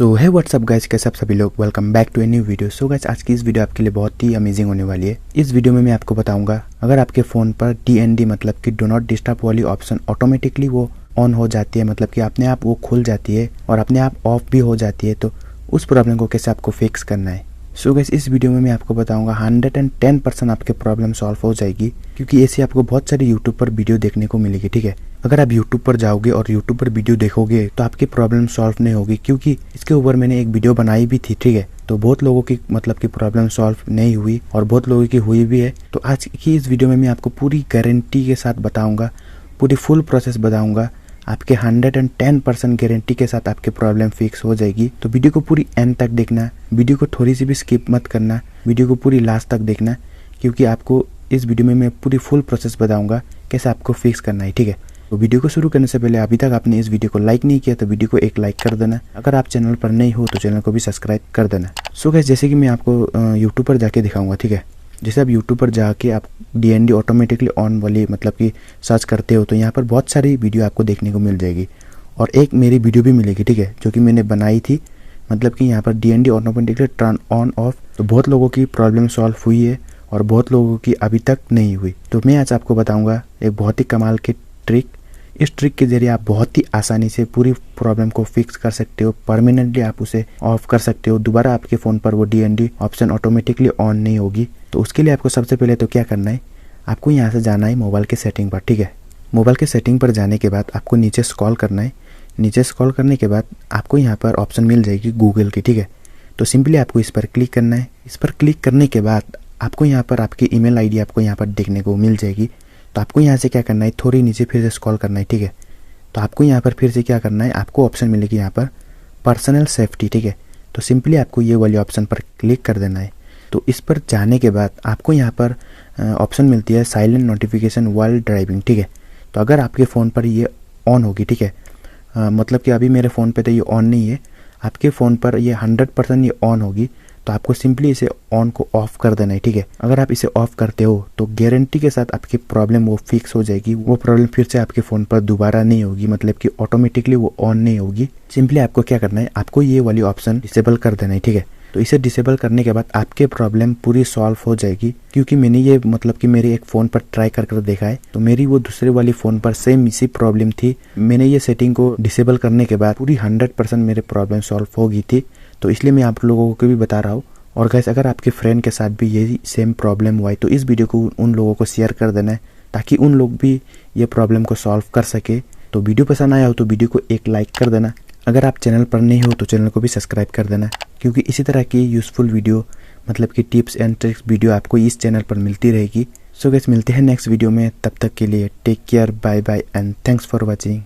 सो है WhatsApp guys, कैसे आप सभी लोग। Welcome back to a new video. So guys, आज की इस वीडियो आपके लिए बहुत ही अमेजिंग होने वाली है। इस वीडियो में मैं आपको बताऊंगा, अगर आपके फ़ोन पर DND मतलब कि डो नॉट डिस्टर्ब वाली ऑप्शन ऑटोमेटिकली वो ऑन हो जाती है, मतलब कि अपने आप वो खुल जाती है और अपने आप ऑफ भी हो जाती है, तो उस प्रॉब्लम को कैसे आपको फिक्स करना है। सो गाइस, इस वीडियो में मैं आपको बताऊंगा 110% आपके प्रॉब्लम सॉल्व हो जाएगी, क्योंकि ऐसे आपको बहुत सारी यूट्यूब पर वीडियो देखने को मिलेगी। ठीक है, अगर आप यूट्यूब पर जाओगे और यूट्यूब पर वीडियो देखोगे तो आपकी प्रॉब्लम सॉल्व नहीं होगी, क्योंकि इसके ऊपर मैंने एक वीडियो बनाई भी थी। ठीक है, तो बहुत लोगों की मतलब की प्रॉब्लम सॉल्व नहीं हुई और बहुत लोगों की हुई भी है। तो आज की इस वीडियो में मैं आपको पूरी गारंटी के साथ बताऊंगा, पूरी फुल प्रोसेस बताऊंगा, आपके 110% गारंटी के साथ आपके प्रॉब्लम फिक्स हो जाएगी। तो वीडियो को पूरी एंड तक देखना, वीडियो को थोड़ी सी भी स्किप मत करना, वीडियो को पूरी लास्ट तक देखना, क्योंकि आपको इस वीडियो में मैं पूरी फुल प्रोसेस बताऊंगा कैसे आपको फिक्स करना है। ठीक है, तो वीडियो को शुरू करने से पहले अभी तक आपने इस वीडियो को लाइक नहीं किया तो वीडियो को एक लाइक कर देना। अगर आप चैनल पर नहीं हो तो चैनल को भी सब्सक्राइब कर देना। सो गाइस, जैसे कि मैं आपको यूट्यूब पर जाके दिखाऊंगा। ठीक है, जैसे आप यूट्यूब पर जाके आप DND ऑटोमेटिकली ऑन वाली मतलब कि सर्च करते हो तो यहाँ पर बहुत सारी वीडियो आपको देखने को मिल जाएगी और एक मेरी वीडियो भी मिलेगी। ठीक है, जो कि मैंने बनाई थी, मतलब कि यहाँ पर DND automatically turn on off. तो बहुत लोगों की प्रॉब्लम सॉल्व हुई है और बहुत लोगों की अभी तक नहीं हुई। तो मैं आज आपको बताऊँगा एक बहुत ही कमाल की ट्रिक। इस ट्रिक के जरिए आप बहुत ही आसानी से पूरी प्रॉब्लम को फिक्स कर सकते हो, परमानेंटली आप उसे ऑफ कर सकते हो। दोबारा आपके फ़ोन पर वो DND ऑप्शन ऑटोमेटिकली ऑन नहीं होगी। तो उसके लिए आपको सबसे पहले तो क्या करना है, आपको यहाँ से जाना है मोबाइल के सेटिंग पर। ठीक है, मोबाइल के सेटिंग पर जाने के बाद आपको नीचे स्क्रॉल करना है। नीचे स्क्रॉल करने के बाद आपको यहाँ पर ऑप्शन मिल जाएगी गूगल की। ठीक है, तो सिंपली आपको इस पर क्लिक करना है। इस पर क्लिक करने के बाद आपको यहाँ पर आपकी email ID आपको यहाँ पर देखने को मिल जाएगी। तो आपको यहाँ से क्या करना है, थोड़ी नीचे फिर से स्क्रॉल करना है। ठीक है, तो आपको यहाँ पर फिर से क्या करना है, आपको ऑप्शन मिलेगी यहाँ पर पर्सनल सेफ्टी। ठीक है, तो सिंपली आपको ये वाली ऑप्शन पर क्लिक कर देना है। तो इस पर जाने के बाद आपको यहाँ पर ऑप्शन मिलती है साइलेंट नोटिफिकेशन व्हाइल ड्राइविंग। ठीक है, तो अगर आपके फ़ोन पर ये ऑन होगी, ठीक है, मतलब कि अभी मेरे फ़ोन पे तो ये ऑन नहीं है, आपके फ़ोन पर ये 100% ये ऑन होगी, तो आपको सिंपली इसे ऑन को ऑफ कर देना है। ठीक है, अगर आप इसे ऑफ करते हो तो गारंटी के साथ आपकी प्रॉब्लम वो फिक्स हो जाएगी। वो प्रॉब्लम फिर से आपके फ़ोन पर दोबारा नहीं होगी, मतलब कि ऑटोमेटिकली वो ऑन नहीं होगी। सिंपली आपको क्या करना है, आपको ये वाली ऑप्शन डिसेबल कर देना है। ठीक है, तो इसे डिसेबल करने के बाद आपके प्रॉब्लम पूरी सॉल्व हो जाएगी, क्योंकि मैंने ये मतलब कि मेरे एक फ़ोन पर ट्राई कर देखा है, तो मेरी वो दूसरे वाली फ़ोन पर सेम इसी प्रॉब्लम थी। मैंने ये सेटिंग को डिसेबल करने के बाद पूरी 100% मेरे प्रॉब्लम सॉल्व हो गई थी। तो इसलिए मैं आप लोगों को भी बता रहा हूँ। और गाइस, अगर आपके फ्रेंड के साथ भी यही सेम प्रॉब्लम हुआ है तो इस वीडियो को उन लोगों को शेयर कर देना है, ताकि उन लोग भी ये प्रॉब्लम को सॉल्व कर सके। तो वीडियो पसंद आया हो तो वीडियो को एक लाइक कर देना। अगर आप चैनल पर नहीं हो तो चैनल को भी सब्सक्राइब कर देना, क्योंकि इसी तरह की यूज़फुल वीडियो मतलब कि टिप्स एंड ट्रिक्स वीडियो आपको इस चैनल पर मिलती रहेगी। सो गाइस, मिलते हैं नेक्स्ट वीडियो में। तब तक के लिए take care, bye bye and thanks for watching.